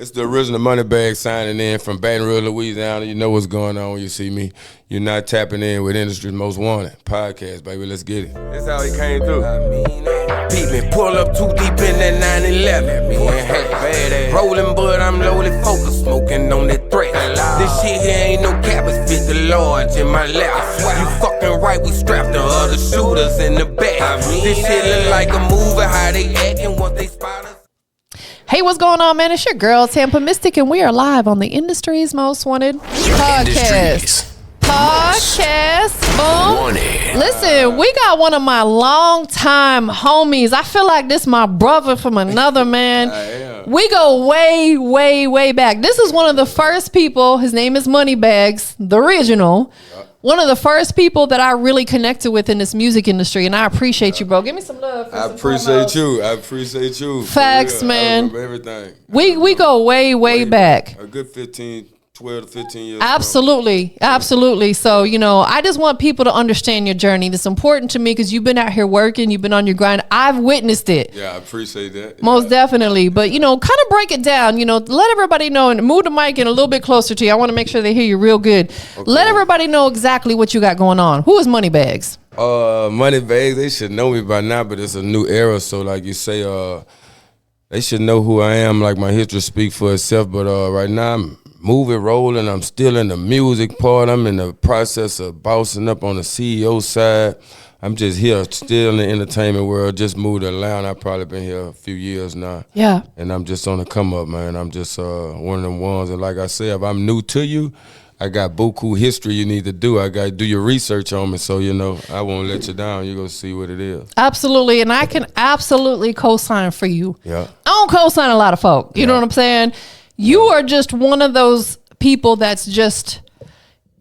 It's the original Money Bagz signing in from Baton Rouge, Louisiana. You know what's going on when you see me. You're not tapping in with Industry's Most Wanted podcast, baby. Let's get it. That's how he came through. Beat me, pull up too deep in that 911. Me and Heck badass. Rolling, but I'm lowly focused, smoking on that threat. This shit here ain't no cap, it's 50 large in my lap. You fucking right, we strapped the other shooters in the back. This shit look like a movie, how they acting once they spot us. Hey, what's going on, man? It's your girl, Tampa Mystic, and we are live on the Industry's Most Wanted podcast. Boom. Listen, we got one of my longtime homies. I feel like this my brother from another man. We go way, way, way back. This is one of the first people. His name is Money Bagz, the original. One of the first people that I really connected with in this music industry, and I appreciate you, bro. Give me some love. I appreciate you. Facts, man. I remember everything. We go way, way back. A good 12 to 15 years. Absolutely. So, I just want people to understand your journey. That's important to me because you've been out here working. You've been on your grind. I've witnessed it. Yeah, I appreciate that. Most definitely. But, kind of break it down. Let everybody know and move the mic in a little bit closer to you. I want to make sure they hear you real good. Okay. Let everybody know exactly what you got going on. Who is Money Bagz? Money Bagz, they should know me by now, but it's a new era. So, like you say, they should know who I am. Like, my history speak for itself. But right now, I'm moving, rolling. I'm still in the music part. I'm in the process of bossing up on the CEO side. I'm just here, still in the entertainment world. Just moved to Atlanta. I've probably been here a few years now. Yeah. And I'm just on the come up, man. I'm just one of them ones. And like I said, if I'm new to you, I got buku history you need to do. I got to do your research on me. So, I won't let you down. You're going to see what it is. Absolutely. And I can absolutely co-sign for you. Yeah. I don't co-sign a lot of folk. You know what I'm saying? You are just one of those people that's just,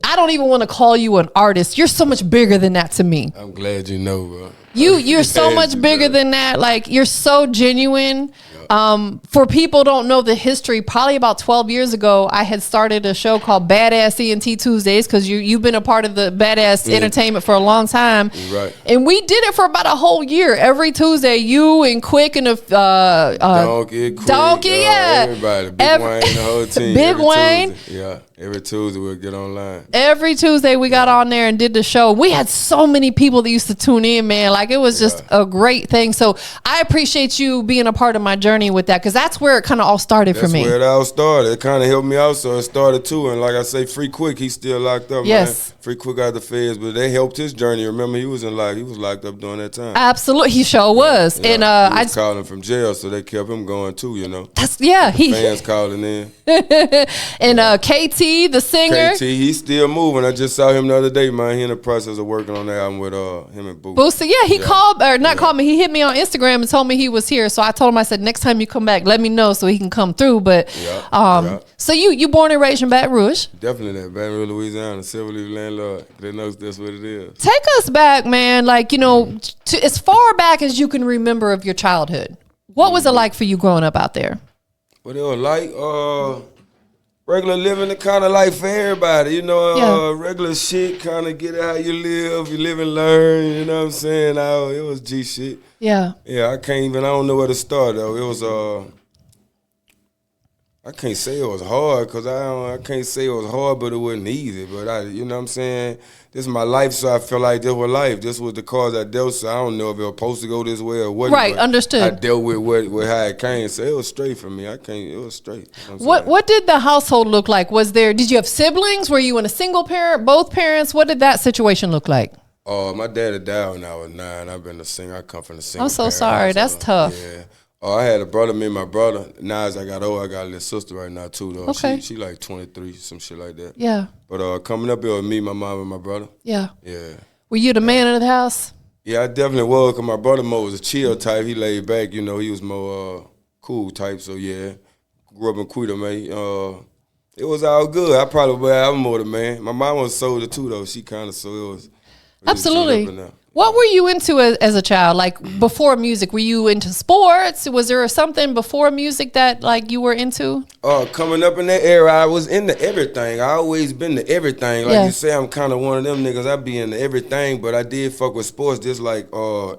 I don't even want to call you an artist. You're so much bigger than that to me. I'm glad you know, bro. You're so much bigger than that. Like, you're so genuine. For people who don't know the history, probably about 12 years ago, I had started a show called Badass ENT Tuesdays because you've been a part of the Badass Entertainment for a long time. Right. And we did it for about a whole year. Every Tuesday, you and Quick and Donkey, Quick, everybody. Big Wayne, the whole team. Big Wayne. Tuesday. Yeah. Every Tuesday we'll get online. Every Tuesday we got on there and did the show. We had so many people that used to tune in, man. Like, it was just a great thing. So I appreciate you being a part of my journey with that because that's where it kind of all started for me. That's where it all started. It kind of helped me out, so it started too. And like I say, Free Quick, he's still locked up, man. Free Quick out the feds, but they helped his journey. Remember, he was locked up during that time. Absolutely, he sure was. Yeah. And I was calling from jail, so they kept him going too. Fans calling in. And KT, the singer. KT, he's still moving. I just saw him the other day, man. He in the process of working on that album with him and Boosie. Yeah, he called, or not called me. He hit me on Instagram and told me he was here. So I told him, I said, next time you come back, let me know so he can come through. But so you born and raised in Baton Rouge? Definitely that. Baton Rouge, Louisiana, Silver Leaf landlord. They know that's what it is. Take us back, man. Like, to as far back as you can remember of your childhood. What was it like for you growing up out there? What it was like? Regular living, the kind of life for everybody, regular shit, kind of get it how you live and learn, you know what I'm saying? It was G shit. Yeah. Yeah, I don't know where to start though. It was, I can't say it was hard because I can't say it was hard, but it wasn't easy. But you know what I'm saying? This is my life, so I feel like this was life. This was the cause I dealt, so I don't know if it was supposed to go this way or what. Right, understood. I dealt with how it came, so it was straight for me. It was straight. What did the household look like? Did you have siblings? Were you in a single parent, both parents? What did that situation look like? My daddy died when I was 9. I've been a singer. I come from the single I'm so sorry. That's tough. Yeah. I had a brother, me and my brother. Now as I got older, I got a little sister right now too, though. Okay. She like 23, some shit like that. Yeah. But coming up here with me, my mom, and my brother. Yeah. Yeah. Were you the man of the house? Yeah, I definitely was, because my brother Mo was a chill type. He laid back, he was more cool type, so yeah. Grew up in Quito, man. It was all good. I'm more the man. My mom was a soldier too, though. She kind of, so it was. Absolutely. What were you into as a child? Like, before music, were you into sports? Was there something before music that, like, you were into? Coming up in that era, I was into everything. I always been to everything. Like you say, I'm kind of one of them niggas. I be into everything, but I did fuck with sports just like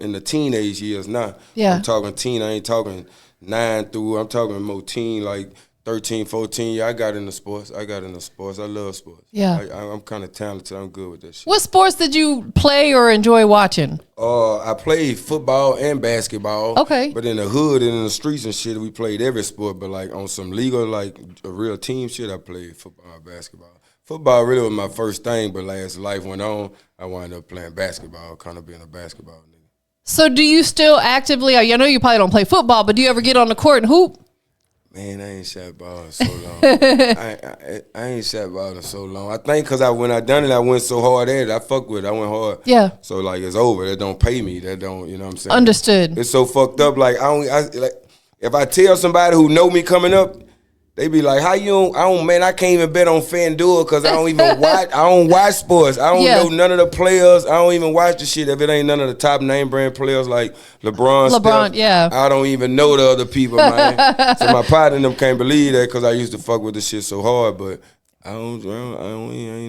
in the teenage years now. Yeah. I'm talking teen. I ain't talking 9 through. I'm talking more teen, like 13, 14, yeah, I got into sports. I love sports. Yeah. I'm kind of talented. I'm good with that shit. What sports did you play or enjoy watching? I played football and basketball. Okay. But in the hood and in the streets and shit, we played every sport. But like on some legal, like a real team shit, I played football, basketball. Football really was my first thing, but as life went on, I wound up playing basketball, kind of being a basketball nigga. So do you still actively, I know you probably don't play football, but do you ever get on the court and hoop? Man, I ain't shot ball in so long. I ain't shot ball in so long. I think because when I done it, I went so hard at it. I fuck with it. I went hard. Yeah. So like it's over. That don't pay me. That don't. You know what I'm saying? Understood. It's so fucked up. Like like if I tell somebody who know me coming up, they be like, "How you?" I can't even bet on FanDuel because I don't even watch. I don't watch sports. I don't know none of the players. I don't even watch the shit if it ain't none of the top name brand players like LeBron. Steph, yeah. I don't even know the other people, man. So my partner and them can't believe that because I used to fuck with the shit so hard, but I ain't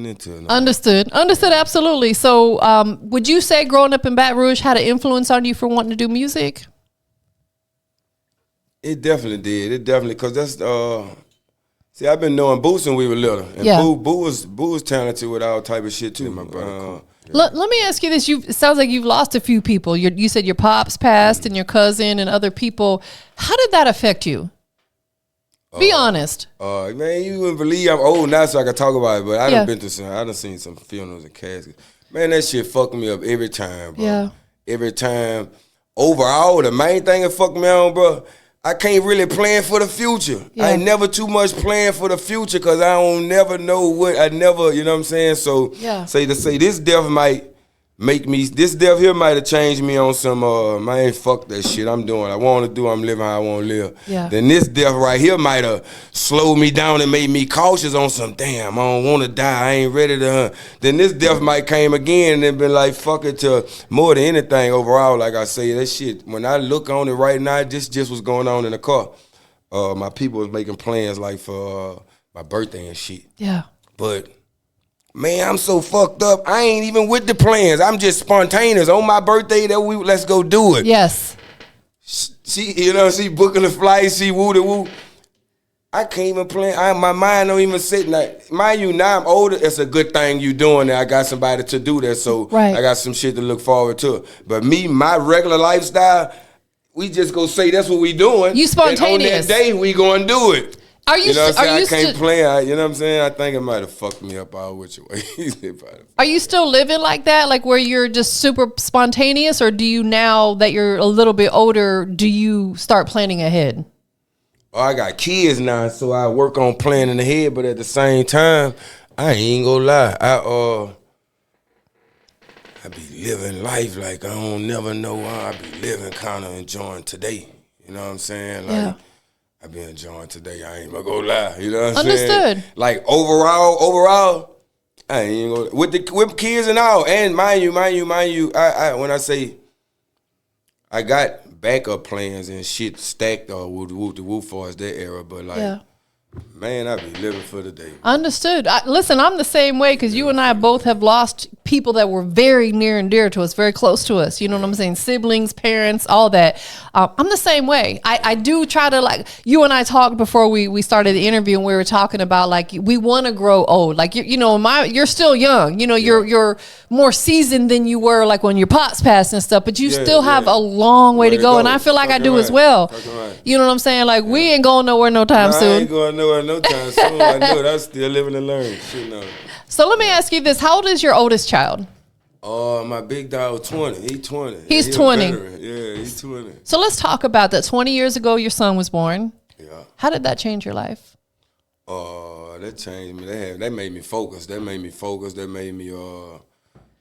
into it. No. Understood. Absolutely. So, would you say growing up in Baton Rouge had an influence on you for wanting to do music? It definitely did. Because that's see, I've been knowing Boosie when we were little, and Boo was talented with all type of shit too. My brother. Let me ask you this: it sounds like you've lost a few people. You said your pops passed, and your cousin, and other people. How did that affect you? Be honest. Man, you wouldn't believe I'm old now, so I can talk about it. But I done seen some funerals and caskets. Man, that shit fucked me up every time, bro. Yeah. Every time. Overall, the main thing that fucked me on, bro. I can't really plan for the future. Yeah. I ain't never too much plan for the future because I don't never know what I never, you know what I'm saying? So say this death might make me, this death here might have changed me on some, man, fuck that shit. I'm doing what I want to do. I'm living how I want to live. Yeah. Then this death right here might have slowed me down and made me cautious on some, damn, I don't want to die. I ain't ready to. Then this death might came again and been like, fuck it to more than anything overall. Like I say, that shit, when I look on it right now, this just was going on in the car. My people was making plans like for my birthday and shit. Yeah. But man, I'm so fucked up. I ain't even with the plans. I'm just spontaneous. On my birthday, let's go do it. Yes. She booking the flight. She woo. I can't even plan. My mind don't even sit. Like, mind you, now I'm older. It's a good thing you doing that. I got somebody to do that, so I got some shit to look forward to. But me, my regular lifestyle, we just go say that's what we doing. You spontaneous. And on that day, we gonna do it. Are you? You know what I'm saying? I can't plan. You know what I'm saying? I think it might have fucked me up all which way. Are you still living like that, like where you're just super spontaneous, or do you now that you're a little bit older, do you start planning ahead? Oh, I got kids now, so I work on planning ahead. But at the same time, I ain't gonna lie. I be living life like I don't never know how I be living, kind of enjoying today. You know what I'm saying? Like, I be enjoying today. I ain't gonna go lie. You know what I'm saying? Understood. Like overall, I ain't gonna with kids and all. And mind you. I when I say I got backup plans and shit stacked woo for us that era, but like. Man, I be living for the day. Understood. Listen, I'm the same way because you and I both have lost people that were very near and dear to us, very close to us. You know what I'm saying? Siblings, parents, all that. I'm the same way. I do try to, like, you and I talked before we started the interview, and we were talking about, like, we want to grow old. Like, you're still young. You know, you're more seasoned than you were, like, when your pops passed and stuff, but you still have a long way to go. And I feel like I do as well. You know what I'm saying? Like, we ain't going nowhere no time soon. I ain't going nowhere no time soon. I know it. I'm still living and learning. Shit, no. So let me ask you this. How old is your oldest child? My big dog, 20. He's 20. He's 20. Yeah, he's 20. So let's talk about that. 20 years ago, your son was born. Yeah. How did that change your life? That changed me. That made me focus. That made me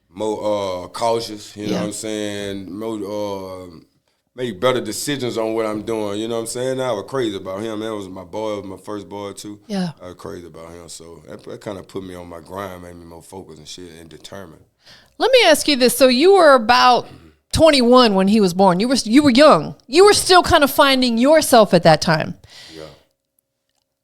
more cautious. You know what I'm saying? More make better decisions on what I'm doing. You know what I'm saying? I was crazy about him. That was my boy, my first boy too. Yeah. I was crazy about him. So that kind of put me on my grind, made me more focused and shit and determined. Let me ask you this. So you were about 21 when he was born. You were young. You were still kind of finding yourself at that time. Yeah.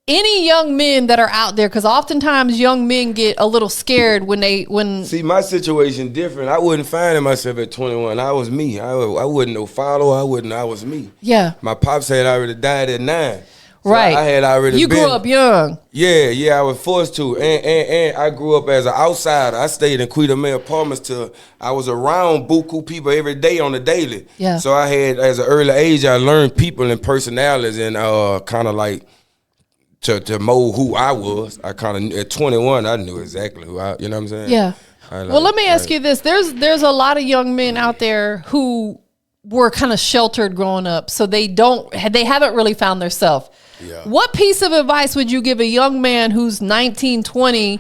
Any young men that are out there, because oftentimes young men get a little scared when see, my situation different. I wasn't finding myself at 21. I was me. I wasn't no follower. I was me. Yeah. My pops had already died at 9. So Right. I had already You been. grew up young. Yeah, I was forced to. And I grew up as an outsider. I stayed in Quita May apartments till I was around buku people every day on the daily. Yeah. So I had, as an early age, I learned people and personalities and kind of like to mold who I was. I kind of, at 21, I knew exactly who I, you know what I'm saying? Yeah. Well, let me ask you this. There's a lot of young men out there who were kind of sheltered growing up, so they haven't really found their self. Yeah. What piece of advice would you give a young man who's 19, 20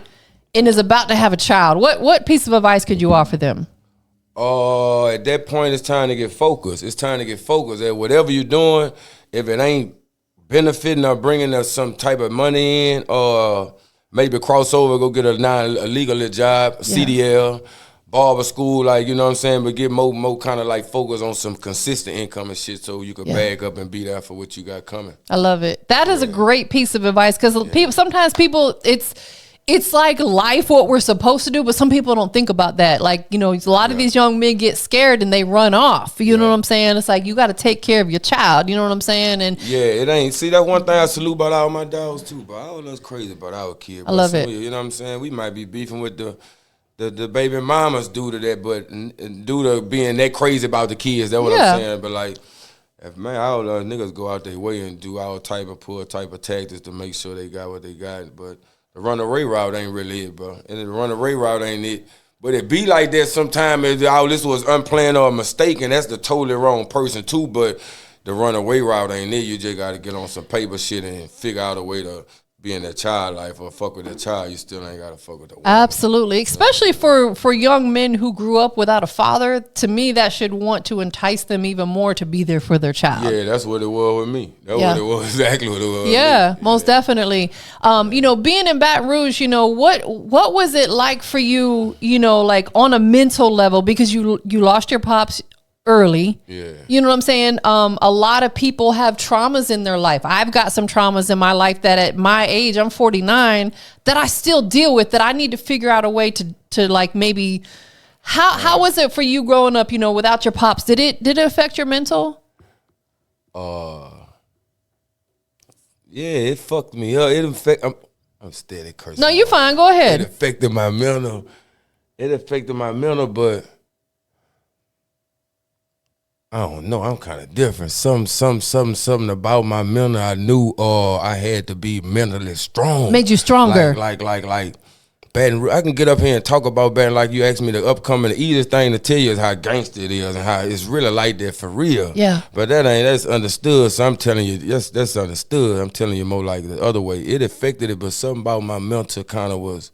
and is about to have a child? What piece of advice could you offer them? At that point, it's time to get focused. It's time to get focused at whatever you're doing. If it ain't benefiting or bringing us some type of money in, or maybe cross over, go get a legal job, CDL, barber school, like, you know what I'm saying, but get more kind of like focus on some consistent income and shit so you can bag up and be there for what you got coming. I love it. That is a great piece of advice, because sometimes people, it's like life, what we're supposed to do, but some people don't think about that. Like, you know, a lot of these young men get scared and they run off. You know what I'm saying? It's like, you got to take care of your child. You know what I'm saying? And yeah, it ain't. See, that's one thing I salute about all my dogs too, but all of us crazy about our kids. I love it. You know what I'm saying? We might be beefing with the baby mamas due to that, but due to being that crazy about the kids, that's what I'm saying. But like, if man, all us niggas go out their way and do all type of tactics to make sure they got what they got, but the runaway route ain't really it, bro. And the runaway route ain't it. But it be like that sometimes if all this was unplanned or a mistake, and that's the totally wrong person too. But the runaway route ain't it. You just got to get on some paper shit and figure out a way to be in that child life or fuck with that child. You still ain't got to fuck with the woman. Absolutely. Especially for young men who grew up without a father. To me, that should want to entice them even more to be there for their child. Yeah, that's what it was with me. That's what it was, exactly what it was. Yeah, most definitely. You know, being in Baton Rouge, you know, what was it like for you, you know, like on a mental level, because you lost your pops early. Yeah. You know what I'm saying? A lot of people have traumas in their life. I've got some traumas in my life that at my age, I'm 49, that I still deal with, that I need to figure out a way to like maybe, how was it for you growing up, you know, without your pops? Did it affect your mental? Yeah, it fucked me up. I'm steady cursing. No, you're fine. Go ahead. It affected my mental. But I don't know. I'm kind of different. Something about my mental. I knew I had to be mentally strong. Made you stronger. Like Baton Rouge. I can get up here and talk about Baton like you asked me. The upcoming, the easiest thing to tell you is how gangster it is and how it's really like that for real. Yeah. But that's understood. So I'm telling you, that's understood. I'm telling you more like the other way. It affected it, but something about my mental kind of was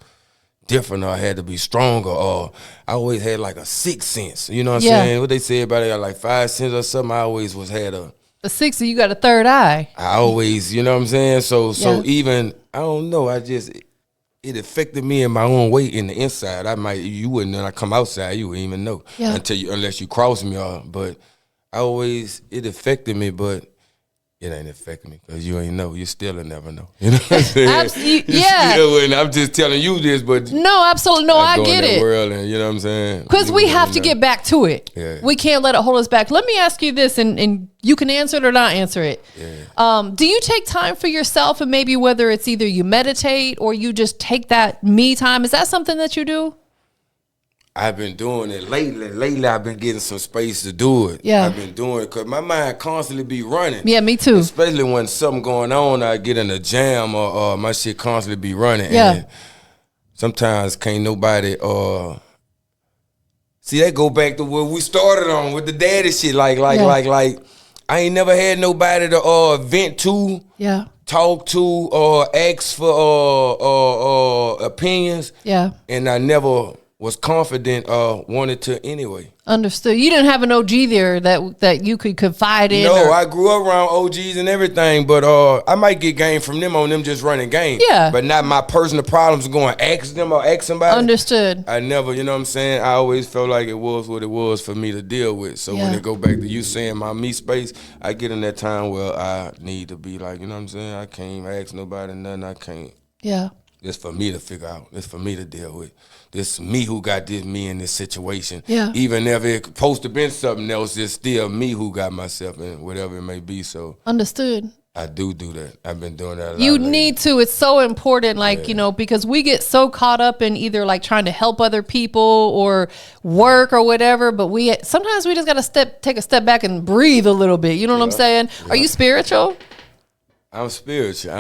different, or I had to be stronger, or I always had like a sixth sense. You know what I'm saying? What they say about it, I got like 5 senses or something. I always had a sixth, you got a third eye. I always, you know what I'm saying? So even, I don't know, it affected me in my own way in the inside. You wouldn't, when I come outside, you wouldn't even know unless you cross me, but it affected me, but it ain't affect me because you ain't know. You still will never know. You know what I'm saying? And I'm just telling you this, but no, absolutely, no, I get it. World and, you know what I'm saying? Because we have to get back to it. Yeah. We can't let it hold us back. Let me ask you this, and you can answer it or not answer it. Yeah. Do you take time for yourself, and maybe whether it's either you meditate or you just take that me time? Is that something that you do? I've been doing it lately. Lately, I've been getting some space to do it. Yeah. I've been doing it because my mind constantly be running. Yeah, me too. Especially when something going on, I get in a jam or my shit constantly be running. Yeah. And sometimes can't nobody, see, that go back to what we started on with the daddy shit. Like, I ain't never had nobody to vent to. Yeah. Talk to or ask for opinions. Yeah. And I never was confident wanted to anyway. Understood. You didn't have an OG there that you could confide in? No, I grew up around OGs and everything, but I might get game from them on them just running game. Yeah. But not my personal problems going ask them or ask somebody. Understood. I never, you know what I'm saying? I always felt like it was what it was for me to deal with. So when it go back to you saying my me space, I get in that time where I need to be like, you know what I'm saying? I can't even ask nobody nothing. I can't. Yeah. It's for me to figure out. It's for me to deal with. This me who got me in this situation. Yeah. Even if it supposed to been something else, it's still me who got myself in whatever it may be. So understood. I do that. I've been doing that a lot You lately. need to. It's so important, like, you know, because we get so caught up in either like trying to help other people or work or whatever, but sometimes we just got to take a step back and breathe a little bit. You know what I'm saying? Are you spiritual? I'm spiritual.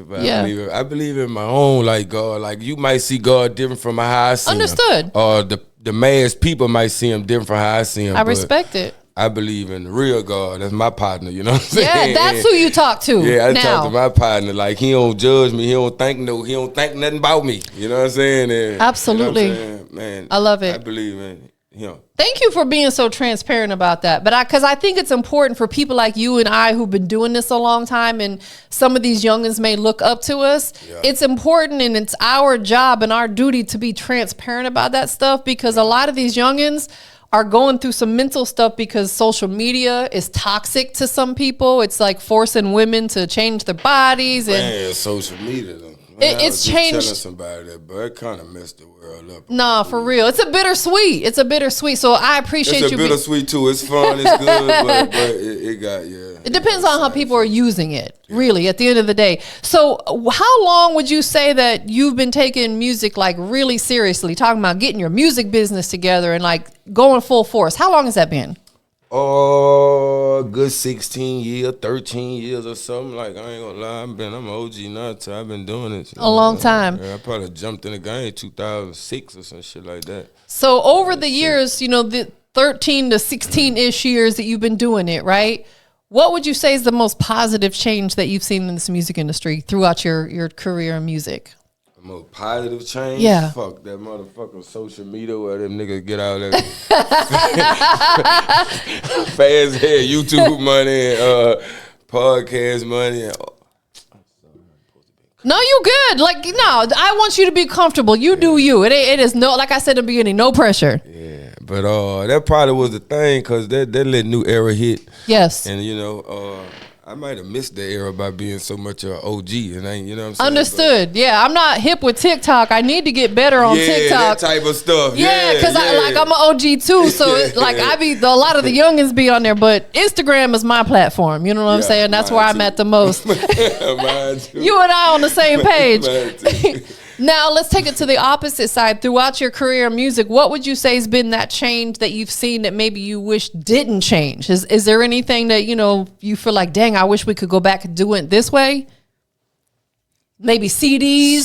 But I believe in my own, like, God. Like, you might see God different from how I see Understood. him. Or the mass people might see him different from how I see him. I respect it. I believe in the real God. That's my partner, you know what I'm saying? Yeah, that's who you talk to. Yeah, I now. talk to my partner. Like, he don't judge me. He don't think nothing about me. You know what I'm saying? And, absolutely. you know what I'm saying? Man, I love it. I believe in him. Thank you for being so transparent about that. But because I think it's important for people like you and I who've been doing this a long time, and some of these youngins may look up to us. Yeah. It's important, and it's our job and our duty to be transparent about that stuff, because a lot of these youngins are going through some mental stuff because social media is toxic to some people. It's like forcing women to change their bodies. Man, social media, though. It's changed. Telling somebody that, but it kind of messed the world up. Nah, for real. It's a bittersweet. So I appreciate you. It's a bittersweet too. It's fun. It's good, but it got It depends on how people are using it. Really, at the end of the day. So, how long would you say that you've been taking music like really seriously? Talking about getting your music business together and like going full force. How long has that been? Oh, good 16 years, 13 years or something. Like, I ain't gonna lie, I'm an OG nut. I've been doing it a long time. Yeah, I probably jumped in the game 2006 or some shit like that. So over the years, you know, the 13 to 16-ish years that you've been doing it, right? What would you say is the most positive change that you've seen in this music industry throughout your career in music? The most positive change? Yeah. Fuck that motherfucking social media where them niggas get out that fast head YouTube money and podcast money. No, you good. Like, no, I want you to be comfortable. You do you. It is no, like I said in the beginning, no pressure. Yeah, but that probably was the thing, because that let new era hit. Yes. And, you know, I might have missed the era by being so much OG, and you know what I'm saying? Understood. Yeah, I'm not hip with TikTok. I need to get better on TikTok. That type of stuff. Yeah, because I'm an OG too, so it's like a lot of the youngins be on there, but Instagram is my platform. You know what I'm saying? That's where I'm at the most. Mine too. You and I on the same page. Mine too. Now, let's take it to the opposite side. Throughout your career in music, what would you say has been that change that you've seen that maybe you wish didn't change? Is there anything that, you know, you feel like, dang, I wish we could go back and do it this way? Maybe CDs.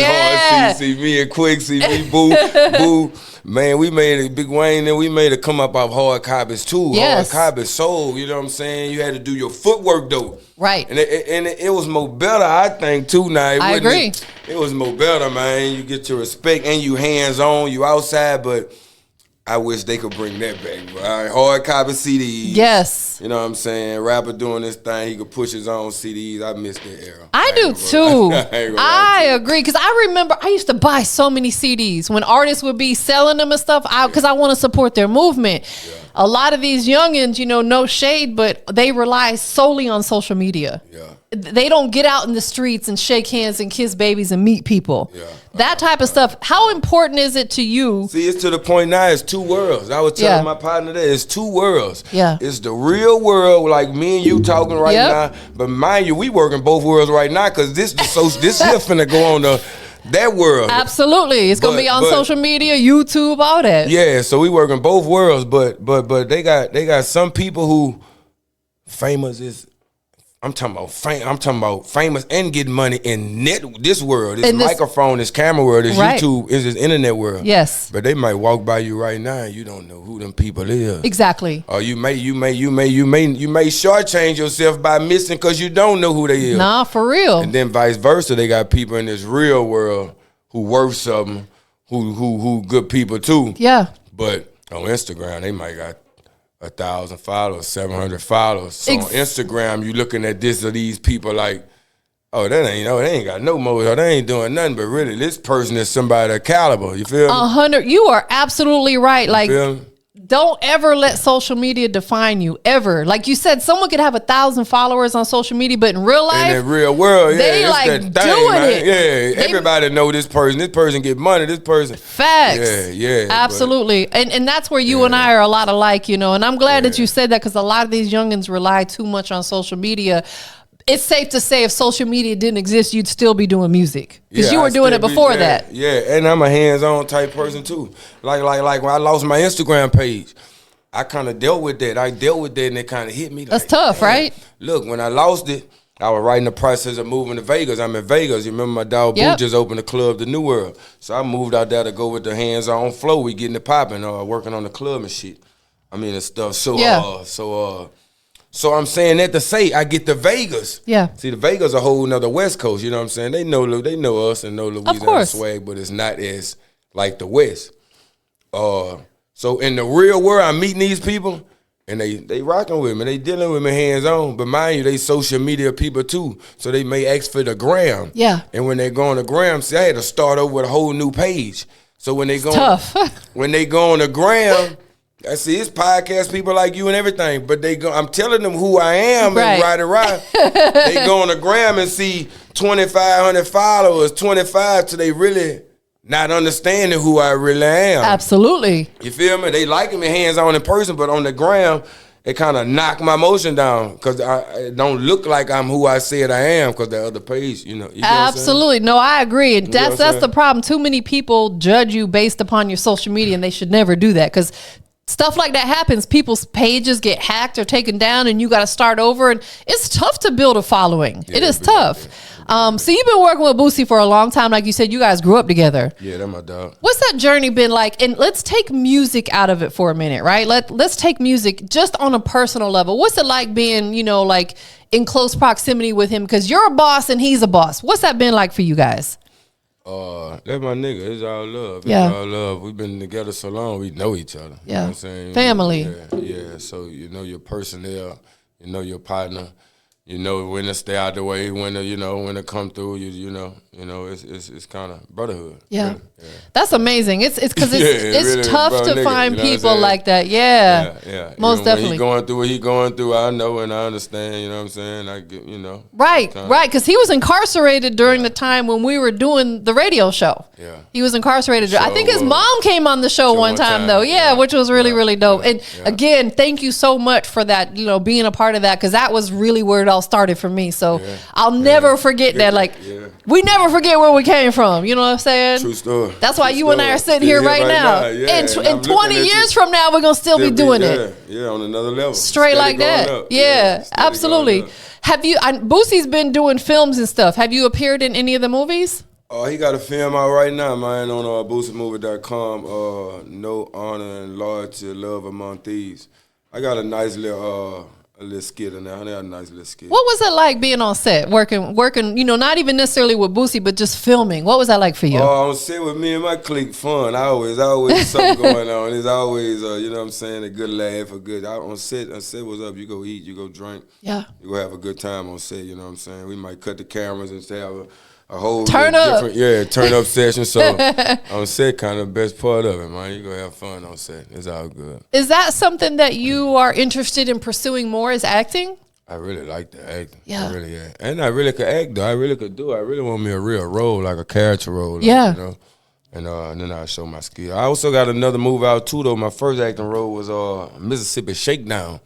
Hard see me and Quick, see me, Boo. Man, we made a Big Wayne, and we made it come up off hard copies too. Yes. Hard copies sold, you know what I'm saying? You had to do your footwork though. Right. And it was more better, I think, too. Now, I agree. It was more better, man. You get your respect, and you hands-on, you outside, but I wish they could bring that back. All right, hard copy CDs. Yes. You know what I'm saying? Rapper doing this thing, he could push his own CDs. I miss that era. I do too. I agree, because I remember I used to buy so many CDs when artists would be selling them and stuff, because I want to support their movement. Yeah. A lot of these youngins, you know, no shade, but they rely solely on social media. Yeah. They don't get out in the streets and shake hands and kiss babies and meet people. Yeah. That type of stuff. How important is it to you? See, it's to the point now, it's two worlds. I was telling my partner that it's two worlds. Yeah. It's the real world, like me and you talking right now. But mind you, we working both worlds right now, because this here finna go on that world. Absolutely. It's going to be on social media, YouTube, all that. Yeah, so we working both worlds, but they got some people who famous is, I'm talking about famous and getting money in this world, this microphone, this camera world, this YouTube, is this internet world. Yes. But they might walk by you right now and you don't know who them people is. Exactly. Or you may shortchange yourself by missing because you don't know who they is. Nah, for real. And then vice versa, they got people in this real world who worth something, who good people too. Yeah. But on Instagram, they might got 1,000 followers, 700 followers. So on Instagram, you looking at this or these people like, oh, they ain't got no motive. They ain't doing nothing. But really, this person is somebody of caliber. You feel me? 100. You are absolutely right. Like, don't ever let social media define you, ever. Like you said, someone could have 1,000 followers on social media, but in real life, in the real world, they it's like that thing, doing man. it. Yeah, everybody know this person. This person get money. This person. Facts. Yeah. Absolutely. And that's where you and I are a lot alike, you know. And I'm glad that you said that, because a lot of these youngins rely too much on social media. It's safe to say if social media didn't exist, you'd still be doing music, because you were doing it before that. Yeah, and I'm a hands-on type person too. Like when I lost my Instagram page, I kind of dealt with that. And it kind of hit me. That's tough, right? Look, when I lost it, I was right in the process of moving to Vegas. I'm in Vegas. You remember my dog Boo just opened the club, The New World. So I moved out there to go with the hands-on flow. We getting it popping, working on the club and shit. I mean, and stuff. So I'm saying that to say I get to Vegas. Yeah. See, the Vegas a whole nother West Coast. You know what I'm saying? They know us and know Louisiana swag, but it's not as like the West. So in the real world, I'm meeting these people, and they rocking with me. They dealing with me hands on. But mind you, they social media people too. So they may ask for the gram. Yeah. And when they go on the gram, see, I had to start over with a whole new page. So when they go, when they go on the gram. I see it's podcast people like you and everything, but I'm telling them who I am and right. They go on the gram and see 2,500 followers, 25 till they really not understanding who I really am. Absolutely. You feel me? They liking me hands on in person, but on the gram, it kind of knock my motion down, because I don't look like I'm who I said I am, because the other page, you know. Absolutely. No, I agree. And that's the problem. Too many people judge you based upon your social media, and they should never do that, because stuff like that happens. People's pages get hacked or taken down, and you got to start over. And it's tough to build a following. It is tough. So you've been working with Boosie for a long time. Like you said, you guys grew up together. Yeah, that's my dog. What's that journey been like? And let's take music out of it for a minute, right? Let's take music just on a personal level. What's it like being, like in close proximity with him? Because you're a boss and he's a boss. What's that been like for you guys? That's my nigga. It's all love. It's all love. We've been together so long, we know each other. Yeah. You know what I'm saying? Family. Yeah. So you know your personnel, you know your partner, you know when to stay out the way, when to come through. It's kind of brotherhood. Yeah. Really. Yeah. That's amazing. It's because it's really tough to nigga, find people like that. Yeah. Most definitely. When he going through what he going through, I know and I understand. You know what I'm saying? I get, Right. Because he was incarcerated during the time when we were doing the radio show. Yeah. He was incarcerated. I think his mom came on the show one time though. Yeah, which was really, really dope. And again, thank you so much for that, being a part of that, because that was really where it all started for me. So I'll never forget that. Like, we never forget where we came from. You know what I'm saying? True story. That's why you and I are sitting here right now. And 20 years from now, we're going to still be doing it. Yeah, on another level. Straight like that. Yeah, absolutely. Have you, Boosie's been doing films and stuff. Have you appeared in any of the movies? He got a film out right now, man, on BoosieMovie.com. No Honor and Loyalty, Love Among Thieves. I got a nice little skit in there. I got a nice little skit. What was it like being on set, working? Not even necessarily with Boosie, but just filming? What was that like for you? On set with me and my clique, fun. Always something going on. There's always, you know what I'm saying, a good laugh, on set, what's up? You go eat, you go drink. Yeah. You go have a good time on set, you know what I'm saying? We might cut the cameras and have a whole turn up session. So on set, kind of the best part of it, man. You gonna have fun on set. It's all good. Is that something that you are interested in pursuing more, as acting? I really like the acting. Yeah. I really am. And I really could act though. I really could do it. I really want me a real role, like a character role. Like, And then I show my skill. I also got another movie out too though. My first acting role was Mississippi Shakedown.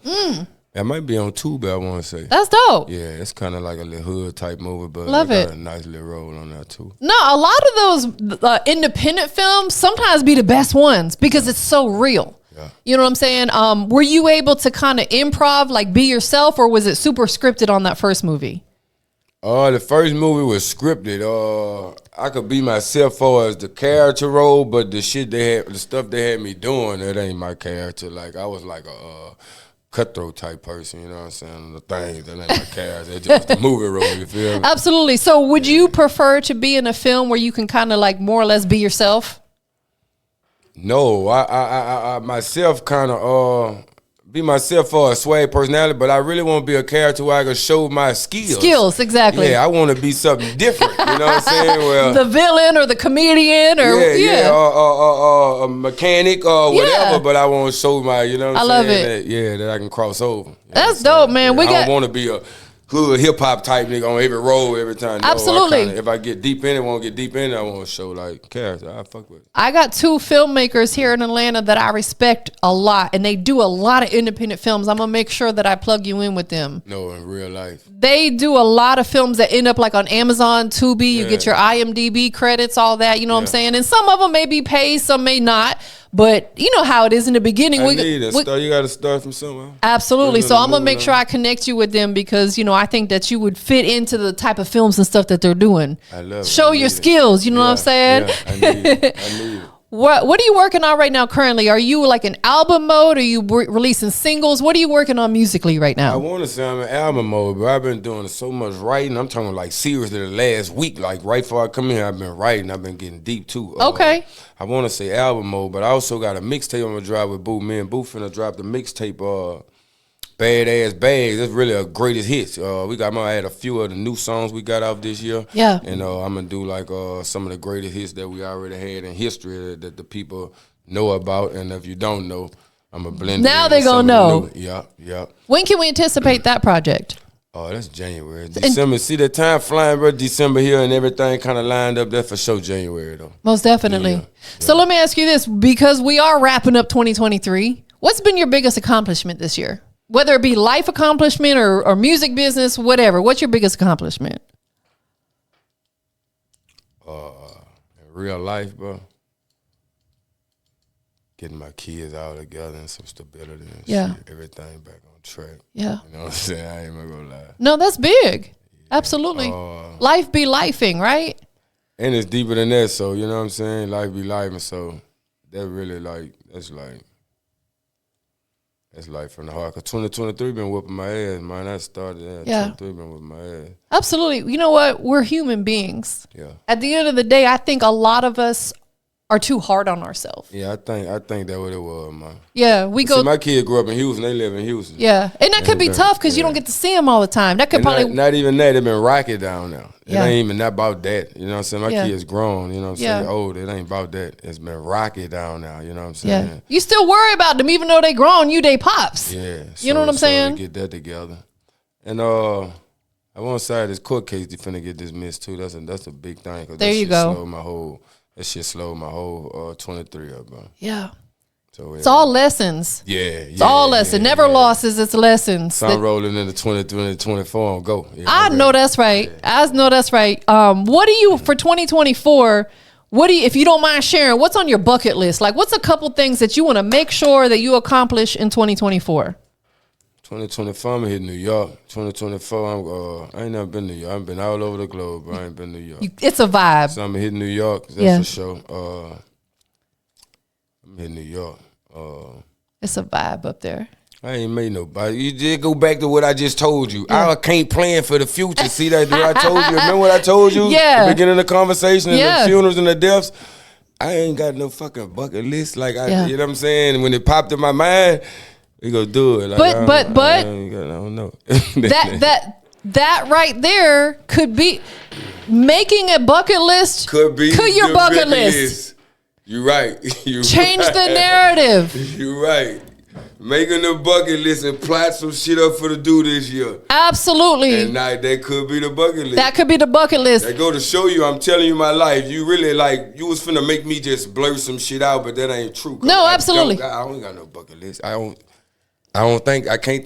That might be on Tubi, I want to say. That's dope. Yeah, it's kind of like a little hood type movie, but Love it. got a nice little role on that too. No, a lot of those independent films sometimes be the best ones because it's so real. Yeah. You know what I'm saying? Were you able to kind of improv, like be yourself, or was it super scripted on that first movie? The first movie was scripted. I could be myself for as the character role, but the stuff they had me doing, it ain't my character. Like I was like a cutthroat type person, you know what I'm saying? The things that ain't my character, it's just the movie role, you feel me? Absolutely. So would you prefer to be in a film where you can kind of like more or less be yourself? No, I myself kind of be myself for a swag personality, but I really want to be a character where I can show my skills. Skills, exactly. Yeah, I want to be something different. You know what I'm saying? Well, the villain or the comedian or or a mechanic or whatever. But I want to show my, you know what I'm saying? Love it. That I can cross over. That's dope, man. I don't want to be a hood hip hop type nigga on every road every time. No, Absolutely. If I get deep in it, won't get deep in it. I want to show like character. I fuck with it. I got 2 filmmakers here in Atlanta that I respect a lot, and they do a lot of independent films. I'm gonna make sure that I plug you in with them. No, in real life, they do a lot of films that end up like on Amazon, Tubi. You get your IMDb credits, all that. You know what I'm saying? And some of them may be paid, some may not. But you know how it is in the beginning. You got to start from somewhere. Absolutely. So I'm gonna make sure I connect you with them because I think that you would fit into the type of films and stuff that they're doing. I love it. Show your skills. You know what I'm saying? Yeah, I need it. What are you working on right now? Currently, are you like in album mode? Are you releasing singles? What are you working on musically right now? I want to say I'm in album mode, but I've been doing so much writing. I'm talking like seriously the last week. Like right before I come in, I've been writing. I've been getting deep too. Okay. I want to say album mode, but I also got a mixtape I'm gonna drop with Boo. Me and Boo finna drop the mixtape. Badass Bagz. That's really a greatest hits. I had a few of the new songs we got out this year. Yeah. And I'm gonna do like some of the greatest hits that we already had in history that the people know about. And if you don't know, I'm gonna blend. Now they gonna know. Yeah. When can we anticipate that project? Oh, that's January. December. See the time flying, bro. December here and everything kind of lined up. That's for sure January though. Most definitely. Yeah. So let me ask you this, because we are wrapping up 2023. What's been your biggest accomplishment this year? Whether it be life accomplishment or music business, whatever. What's your biggest accomplishment? In real life, bro. Getting my kids all together and some stability and shit. Everything back on track. Yeah. You know what I'm saying? I ain't even gonna lie. No, that's big. Yeah. Absolutely. Life be lifing, right? And it's deeper than that, so you know what I'm saying? Life be life, and so that really that's like from the heart. Cause 2023 been whooping my ass, man. I started that. 2023 been whooping my ass. Absolutely. You know what? We're human beings. Yeah. At the end of the day, I think a lot of us are too hard on ourselves. Yeah, I think that's what it was, man. Yeah, See, my kids grew up in Houston. They live in Houston. Yeah, and that could be tough because you don't get to see them all the time. That could probably not even that. They've been rocky down now. It ain't even about that. You know what I'm saying? My kids grown. You know what I'm saying? Old. It ain't about that. It's been rocky down now. You know what I'm saying? Yeah. You still worry about them even though they grown. You they pops. Yeah. You know what I'm saying? To get that together, and I want to say this court case they finna get dismissed too. That's a big thing. There you go. That shit slowed my whole 23 up, bro. Yeah. So it's all lessons. Yeah. It's all lessons. Never losses, it's lessons. So I'm rolling into 23, 24 and go. Yeah, I know that's right. I know that's right. What do you, for 2024, if you don't mind sharing, what's on your bucket list? Like, what's a couple things that you want to make sure that you accomplish in 2024? 2024, I'm gonna hit New York. 2024, I ain't never been to New York. I've been all over the globe, but I ain't been to New York. It's a vibe. So I'm gonna hit New York. That's for sure. I'm hitting New York. It's a vibe up there. I ain't made nobody. You just go back to what I just told you. Yeah. I can't plan for the future. See that? What I told you? Remember what I told you? Yeah. The beginning of the conversation and the funerals and the deaths. I ain't got no fucking bucket list. Like you know what I'm saying? When it popped in my mind, we go do it. Like, but I don't know. that right there could be making a bucket list. Could your bucket list. You're right. Change the narrative. You're right. Making the bucket list and plot some shit up for the do this year. Absolutely. And now that could be the bucket list. That could be the bucket list. That go to show you, I'm telling you my life. You really you was finna make me just blur some shit out, but that ain't true. No, absolutely. I don't got no bucket list. I can't think I can't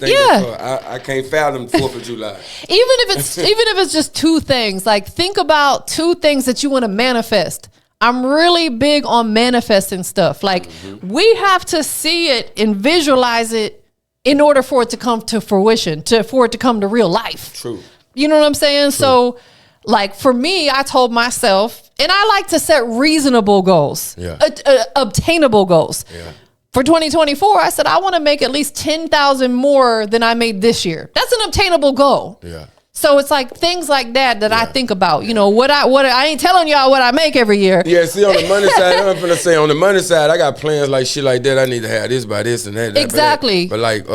fathom 4th of July. Even if it's just 2 things, like think about 2 things that you want to manifest. I'm really big on manifesting stuff. Like we have to see it and visualize it in order for it to come to fruition, for it to come to real life. True. You know what I'm saying? True. So like for me, I told myself, and I like to set reasonable goals, obtainable goals. Yeah. For 2024, I said, I want to make at least 10,000 more than I made this year. That's an obtainable goal. Yeah. So it's like things like that I think about. You know, what I ain't telling y'all what I make every year. Yeah, see, on the money side, I'm finna say, on the money side, I got plans like shit like that. I need to have this by this and that. Exactly. But like,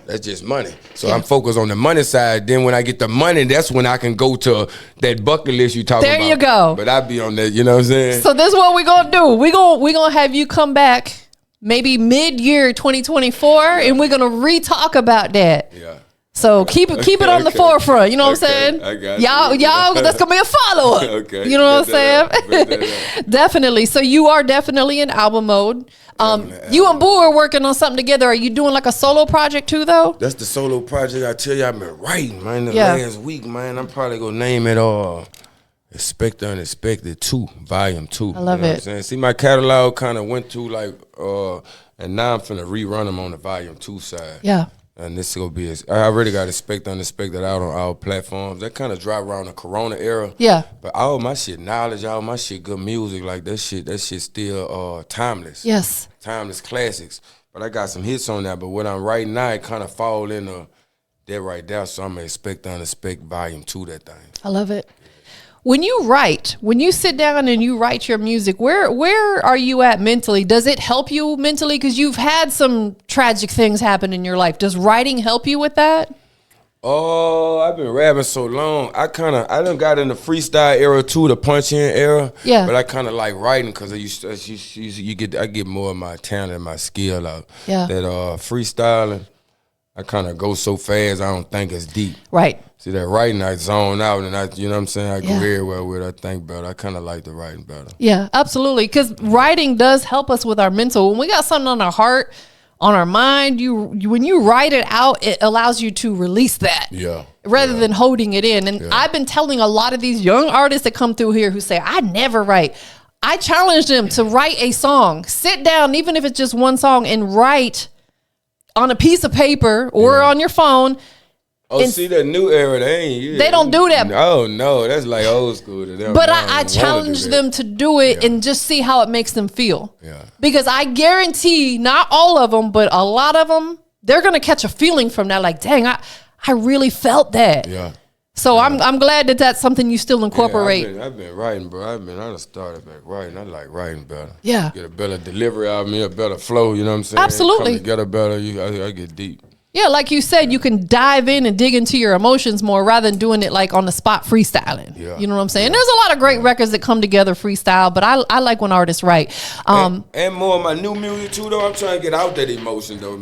that's just money. So I'm focused on the money side. Then when I get the money, that's when I can go to that bucket list you talking about. There you go. But I be on that, you know what I'm saying? So this is what we gonna do. We gonna have you come back maybe mid-year 2024, and we're gonna re-talk about that. Yeah. So keep it on the forefront. You know what I'm saying? I got y'all, that's gonna be a follow up. Okay. You know what I'm saying? Definitely. So you are definitely in album mode. You and Boo are working on something together. Are you doing like a solo project too, though? That's the solo project. I tell you, I've been writing, man. The last week, man. I'm probably gonna name it Expect the Unexpected 2, Volume 2. I love you know it. What I'm saying? See, my catalog kind of went through like, and now I'm finna rerun them on the Volume 2 side. Yeah. And this is gonna be, I already got Expect the Unexpected out on all platforms. That kind of dropped around the Corona era. Yeah. But all my shit, knowledge, all my shit, good music, like that shit still timeless. Yes. Timeless classics. But I got some hits on that. But what I'm writing now, it kind of fall into that right there. So I'm gonna Expect the Unexpected Volume 2, that thing. I love it. When you sit down and you write your music, where are you at mentally? Does it help you mentally? Because you've had some tragic things happen in your life. Does writing help you with that? Oh, I've been rapping so long. I done got in the freestyle era too, the punch-in era. Yeah. But I kind of like writing because I get more of my talent and my skill out. Yeah. That freestyling, I kind of go so fast, I don't think it's deep. Right. See, that writing, I zone out, and you know what I'm saying? I go Yeah. very well with it. I think better. I kind of like the writing better. Yeah, absolutely. Because writing does help us with our mental. When we got something on our heart, on our mind, when you write it out, it allows you to release that. Yeah. Rather than holding it in. And I've been telling a lot of these young artists that come through here who say, I never write. I challenge them to write a song. Sit down, even if it's just one song, and write on a piece of paper or on your phone. Oh, see, that new era, they don't do that. No, that's like old school to them. But I challenge them to do it and just see how it makes them feel. Yeah. Because I guarantee, not all of them, but a lot of them, they're going to catch a feeling from that. Like, dang, I really felt that. Yeah. So I'm glad that that's something you still incorporate. Yeah, I've been writing, bro. I done started back writing. I like writing better. Yeah. Get a better delivery out of me, a better flow, you know what I'm saying? Absolutely. Come together better, I get deep. Yeah, like you said, you can dive in and dig into your emotions more rather than doing it like on the spot freestyling. Yeah. You know what I'm saying? There's a lot of great records that come together freestyle, but I like when artists write. And more of my new music too, though. I'm trying to get out that emotion, though.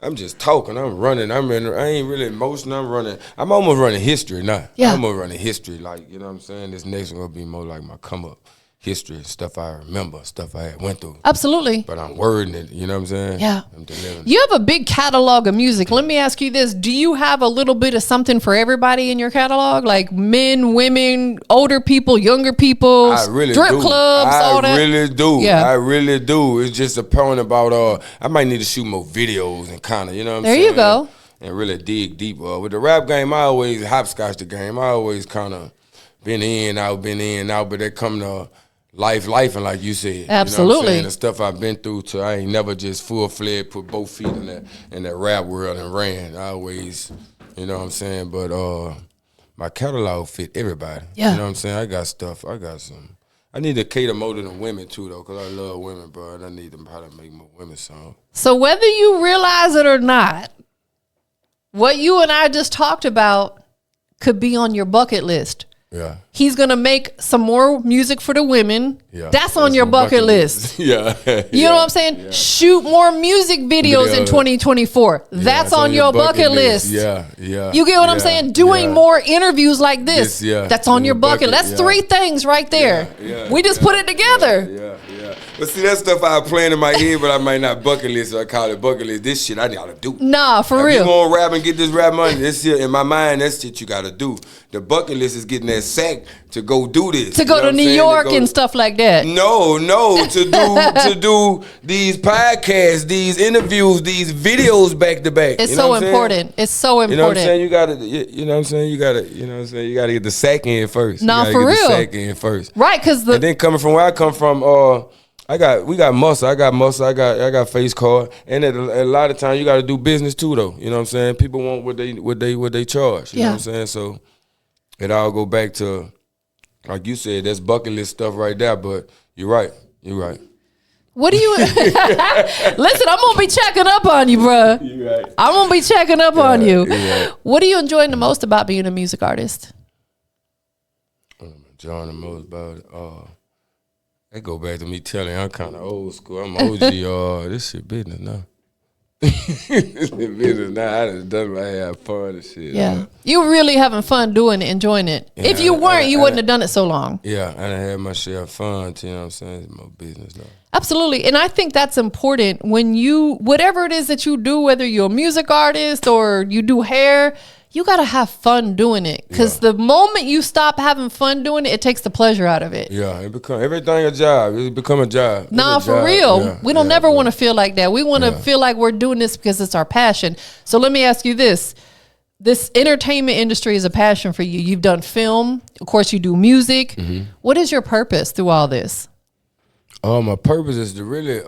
I'm just talking. I'm running. I ain't really emotional. I'm running. I'm almost running history now. Yeah. I'm almost running history. Like, you know what I'm saying? This next one gonna be more like my come up history, stuff I remember, stuff I had went through. Absolutely. But I'm wording it, you know what I'm saying? Yeah. I'm delivering. You have a big catalog of music. Let me ask you this. Do you have a little bit of something for everybody in your catalog? Like men, women, older people, younger people, I really strip do. clubs, all that? I really do. Yeah. I really do. It's just a point about, I might need to shoot more videos and kind of, you know what I'm There saying? you go. And really dig deep. With the rap game, I always hopscotch the game. I always kind of been in, out, but they come to life and like you said. Absolutely. You know what I'm saying? The stuff I've been through I ain't never just full-fledged put both feet in that rap world and ran. I always, you know what I'm saying? But my catalog fit everybody. Yeah. You know what I'm saying? I got some. I need to cater more to the women too, though, because I love women, bro. And I need them how to make more women songs. So whether you realize it or not, what you and I just talked about could be on your bucket list. Yeah. He's going to make some more music for the women. Yeah. That's on your bucket list. Yeah. You know what I'm saying? Yeah. Shoot more music videos in 2024. That's on your bucket list. Yeah. You get what I'm saying? Doing more interviews like this. That's on your bucket. That's 3 things right there. We just put it together. Yeah. But see, that stuff I playing in my head, but I might not bucket list, or I call it bucket list. This shit I gotta do. Nah, for real. You gonna rap and get this rap money, this shit, in my mind, that's shit you gotta do. The bucket list is getting that sack to go do this. To go to New York and stuff like that. No, to do these podcasts, these interviews, these videos back to back. It's so important. It's so important. You know what I'm saying? You gotta get the sack in first. Nah, for real. The sack in first. Right, because and then coming from where I come from, We got muscle. I got muscle. I got face card. And at a lot of times you got to do business too, though. You know what I'm saying? People want what they charge. You know what I'm saying? So it all go back to, like you said, that's bucket list stuff right there. But you're right. What do you listen? I'm gonna be checking up on you, bro. You right. I'm gonna be checking up on you. Right. What do you enjoy the most about being a music artist? I'm enjoying the most about it. That go back to me telling you I'm kind of old school. I'm OG. This shit business now. This business now. I done my have fun and shit. Yeah, you really having fun doing it, enjoying it. Yeah, if you weren't, you wouldn't have done it so long. Yeah, I done had my share of fun. You know what I'm saying? It's my business now. Absolutely. And I think that's important when whatever it is that you do, whether you're a music artist or you do hair, you got to have fun doing it. Because the moment you stop having fun doing it, it takes the pleasure out of it. Yeah, it become everything a job. It become a job. Nah, for real. Yeah, we don't never want to feel like that. We want to feel like we're doing this because it's our passion. So let me ask you this. This entertainment industry is a passion for you. You've done film. Of course, you do music. Mm-hmm. What is your purpose through all this? My purpose is to really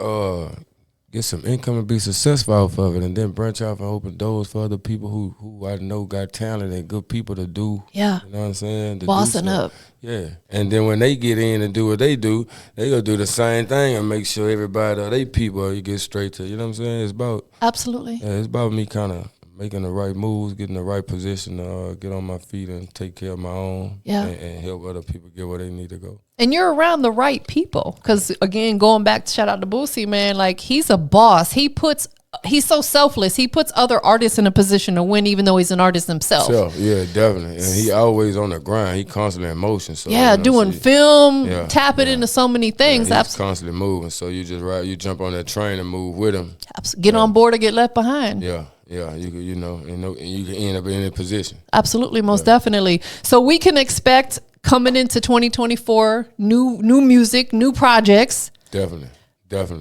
get some income and be successful off of it, and then branch off and open doors for other people who I know got talent and good people to do. Yeah, you know what I'm saying? Bossing up. Yeah, and then when they get in and do what they do, they gonna do the same thing and make sure everybody, they people, you get straight to. You know what I'm saying? It's about absolutely. Yeah, it's about me kind of making the right moves, getting the right position, get on my feet and take care of my own, and help other people get where they need to go. And you're around the right people, because again, going back, shout out to Boosie, man, like he's a boss. He's so selfless. He puts other artists in a position to win, even though he's an artist himself. Yeah, definitely. And he always on the grind. He constantly in motion. So doing film, tapping into so many things. Yeah, he's constantly moving. So you just you jump on that train and move with him. Get on board or get left behind. Yeah. Yeah, you can end up in a position. Absolutely, most definitely. So we can expect coming into 2024 new music, new projects. Definitely.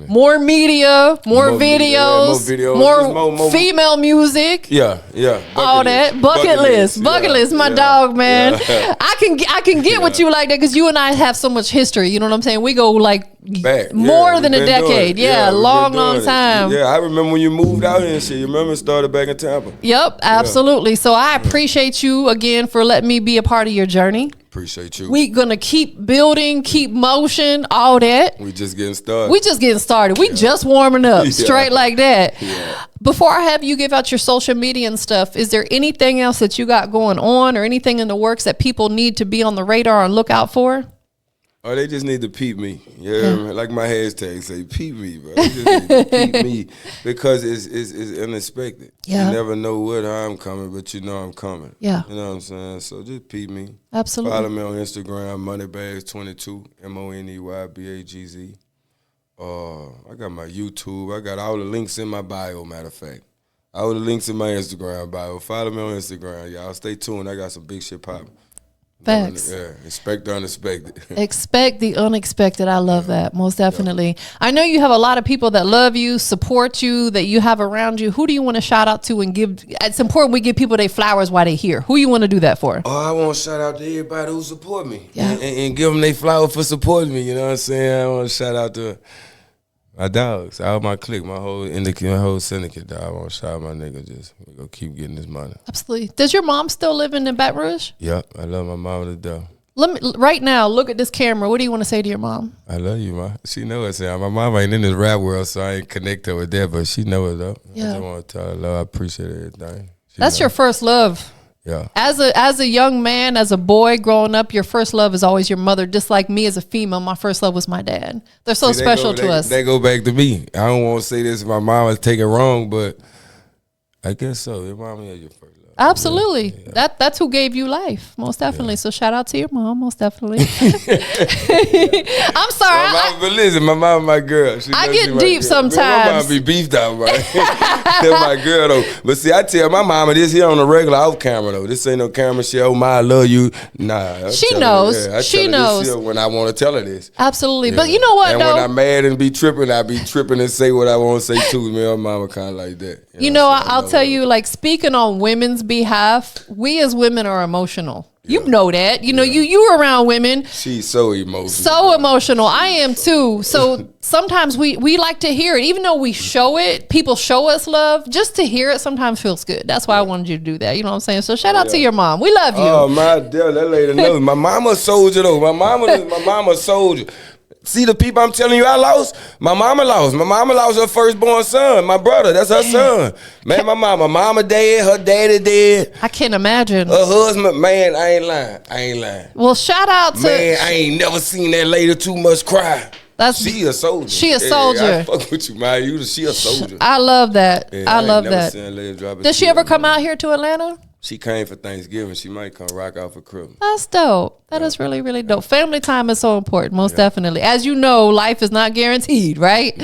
More media, more videos, more female music. Yeah. All that bucket list, my dog, man. Yeah. I can get with you like that because you and I have so much history. You know what I'm saying? We go like back more than a decade. Long time. Yeah, I remember when you moved out here and shit. You remember it started back in Tampa. Yep, absolutely. So I appreciate you again for letting me be a part of your journey. Appreciate you. We gonna keep building, keep motion, all that. We just getting started. We just warming up, straight like that. Yeah. Before I have you give out your social media and stuff, is there anything else that you got going on or anything in the works that people need to be on the radar and look out for? Oh, they just need to peep me. Yeah, like my hashtag say, peep me, bro. They just need to peep me because it's unexpected. Yeah. You never know how I'm coming, but you know I'm coming. Yeah. You know what I'm saying? So just peep me. Absolutely. Follow me on Instagram, Moneybags22, MONEYBAGZ. I got my YouTube. I got all the links in my bio, matter of fact. All the links in my Instagram bio. Follow me on Instagram, y'all. Stay tuned. I got some big shit popping. Facts. Yeah, expect the unexpected. Expect the unexpected. I love that. Most definitely. Yeah. I know you have a lot of people that love you, support you, that you have around you. Who do you want to shout out to and give? It's important we give people their flowers while they're here. Who you want to do that for? Oh, I want to shout out to everybody who support me. Yeah. And give them their flowers for supporting me. You know what I'm saying? I want to shout out to my dogs, all my clique, my whole syndicate, dog. I want to shout out my nigga. We go keep getting this money. Absolutely. Does your mom still live in Baton Rouge? Yep, I love my mom to death. Right now, look at this camera. What do you want to say to your mom? I love you, ma. She knows it. My mom ain't in this rap world, so I ain't connected with that, but she knows it, though. Yeah. I just want to tell her, love, I appreciate everything. That's your first love. Yeah. As a young man, as a boy growing up, your first love is always your mother. Just like me as a female, my first love was my dad. They're so special to us. They go back to me. I don't want to say this if my mom was taking it wrong, but I guess so. Your mom is your first love. Absolutely. Yeah. That's who gave you life. Most definitely. Yeah. So shout out to your mom. Most definitely. I'm sorry. But listen, my mom, my girl. I get deep sometimes. My mom be beefed out, right? That's my girl though. But see, I tell my mama this here on the regular off camera though. This ain't no camera shit. Oh my, I love you. Nah. She knows. She knows. This when I want to tell her this. Absolutely. Yeah. But you know what? And when I'm mad and be tripping, I be tripping and say what I want to say too. My mama kind of like that. You know I'll tell you, like speaking on women's behalf, we as women are emotional. You know that. You know, you around women. She's so emotional. So emotional. I am too. So sometimes we like to hear it. Even though we show it, people show us love. Just to hear it sometimes feels good. That's why I wanted you to do that. You know what I'm saying? So shout out to your mom. We love you. Oh, my dear, that lady knows. My mama a soldier, though. My mama a soldier. See the people I'm telling you I lost? My mama lost. My mama lost her firstborn son. My brother, that's her son. Man, my mama dead, her daddy dead. I can't imagine. Her husband, man, I ain't lying. Well, shout out to... Man, I ain't never seen that lady too much cry. She a soldier. She a soldier. I fuck with you, man. She a soldier. I love that. Yeah, I love that. Seen that lady drop Does she ever come out here to Atlanta? She came for Thanksgiving. She might come rock out for Christmas. That's dope. That is really, really dope. Family time is so important, most definitely. As you know, life is not guaranteed, right?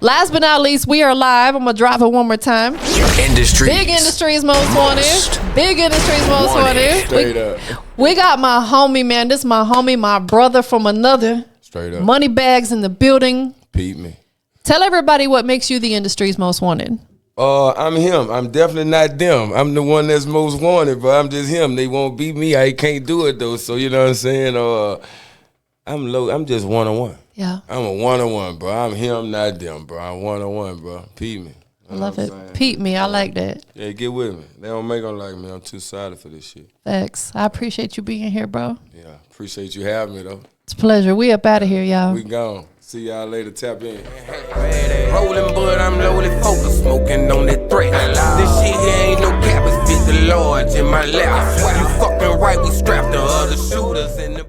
Last but not least, we are live. I'm going to drop it one more time. Big Industries Most Wanted. Big Industries Most Wanted. Straight up. We got my homie, man. This is my homie, my brother from another. Straight up. Money Bagz in the building. Peep me. Tell everybody what makes you the industry's most wanted. I'm him. I'm definitely not them. I'm the one that's most wanted, but I'm just him. They won't beat me. I can't do it though. So you know what I'm saying? I'm low. I'm just one-on-one. Yeah. I'm a one-on-one, bro. I'm him, not them, bro. I'm one-on-one, bro. Peep me. I love it. Peep me. I like that. Yeah, get with me. They don't make them like me. I'm too solid for this shit. Thanks. I appreciate you being here, bro. Yeah, appreciate you having me though. It's a pleasure. We up out of here, y'all. We gone. See y'all later. Tap in. Rolling, but I'm lowly focused, smoking on that threat. This shit here ain't no cap, it's 50 large in my lap. You fucking right, we strapped the other shooters in the